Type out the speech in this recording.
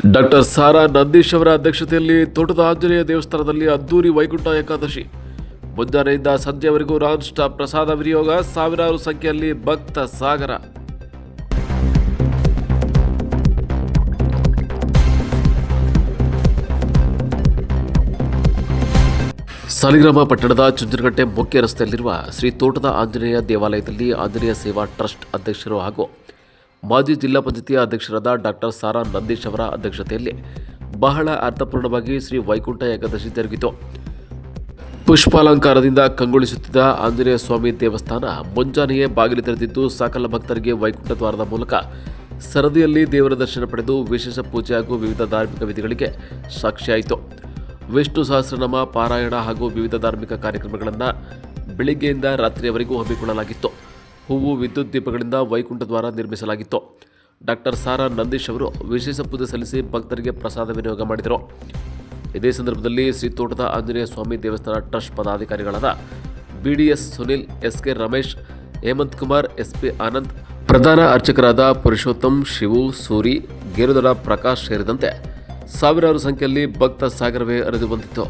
Doctor Sara Nandish ಅವರ ಅಧ್ಯಕ್ಷತೆಯಲ್ಲಿ ತೋಟದ ಆಂಜನೇಯ ದೇವಸ್ಥಾನದಲ್ಲಿ ಅದ್ದೂರಿ ವೈಕುಂಠ ಏಕಾದಶಿ ಮುಂಜಾನೆಯಿಂದ ಸಂಜೆವರೆಗೂ ನಾನ್ ಸ್ಟಾಪ್ ಪ್ರಸಾದ ವಿನಿಯೋಗ, ಸಾವಿರಾರು ಸಂಖ್ಯೆಯಲ್ಲಿ ಭಕ್ತ ಸಾಗರ. ಸಾಲಿಗ್ರಾಮ ಪಟ್ಟಣದ ಚುಂಚನಕಟ್ಟೆ ಮುಖ್ಯ ರಸ್ತೆಯಲ್ಲಿರುವ ಶ್ರೀ ತೋಟದ ಆಂಜನೇಯ ದೇವಾಲಯದಲ್ಲಿ ಆಂಜನೇಯ ಸೇವಾ ಟ್ರಸ್ಟ್ ಅಧ್ಯಕ್ಷರು ಹಾಗೂ ಮಾಜಿ ಜಿಲ್ಲಾ ಪಂಚಾಯತಿಯ ಅಧ್ಯಕ್ಷರಾದ ಡಾಕ್ಟರ್ ಸಾರಾ ನಂದೀಶ್ ಅವರ ಅಧ್ಯಕ್ಷತೆಯಲ್ಲಿ ಬಹಳ ಅರ್ಥಪೂರ್ಣವಾಗಿ ಶ್ರೀ ವೈಕುಂಠ ಏಕಾದಶಿ ಜರುಗಿತು. ಪುಷ್ಪಾಲಂಕಾರದಿಂದ ಕಂಗೊಳಿಸುತ್ತಿದ್ದ ಆಂಜನೇಯ ಸ್ವಾಮಿ ದೇವಸ್ಥಾನ ಮುಂಜಾನೆಯೇ ಬಾಗಿಲು ತೆರೆದಿದ್ದು ಸಕಲ ಭಕ್ತರಿಗೆ ವೈಕುಂಠ ದ್ವಾರದ ಮೂಲಕ ಸರದಿಯಲ್ಲಿ ದೇವರ ದರ್ಶನ ಪಡೆದು ವಿಶೇಷ ಪೂಜೆ ಹಾಗೂ ವಿವಿಧ ಧಾರ್ಮಿಕ ವಿಧಿಗಳಿಗೆ ಸಾಕ್ಷಿಯಾಯಿತು. ವಿಷ್ಣು ಸಹಸ್ರನಾಮ ಪಾರಾಯಣ ಹಾಗೂ ವಿವಿಧ ಧಾರ್ಮಿಕ ಕಾರ್ಯಕ್ರಮಗಳನ್ನು ಬೆಳಿಗ್ಗೆಯಿಂದ ರಾತ್ರಿಯವರೆಗೂ ಹಮ್ಮಿಕೊಳ್ಳಲಾಗಿತ್ತು. ಹೂವು, ವಿದ್ಯುತ್ ದೀಪಗಳಿಂದ ವೈಕುಂಠ ದ್ವಾರ ನಿರ್ಮಿಸಲಾಗಿತ್ತು. ಡಾಕ್ಟರ್ ಸಾರಾ ನಂದೀಶ್ ಅವರು ವಿಶೇಷ ಪೂಜೆ ಸಲ್ಲಿಸಿ ಭಕ್ತರಿಗೆ ಪ್ರಸಾದ ವಿನಿಯೋಗ ಮಾಡಿದರು. ಇದೇ ಸಂದರ್ಭದಲ್ಲಿ ಶ್ರೀ ತೋಟದ ಆಂಜನೇಯ ಸ್ವಾಮಿ ದೇವಸ್ಥಾನ ಟ್ರಸ್ಟ್ ಪದಾಧಿಕಾರಿಗಳಾದ BDS Sunil, SK Ramesh, Hemanth Kumar, SP Anand, ಪ್ರಧಾನ ಅರ್ಚಕರಾದ ಪುರುಷೋತ್ತಮ್, ಶಿವು, ಸೂರಿ, ಗೇರುದಡ ಪ್ರಕಾಶ್ ಸೇರಿದಂತೆ ಸಾವಿರಾರು ಸಂಖ್ಯೆಯಲ್ಲಿ ಭಕ್ತ ಸಾಗರವೇ ಹರಿದು ಬಂದಿತ್ತು.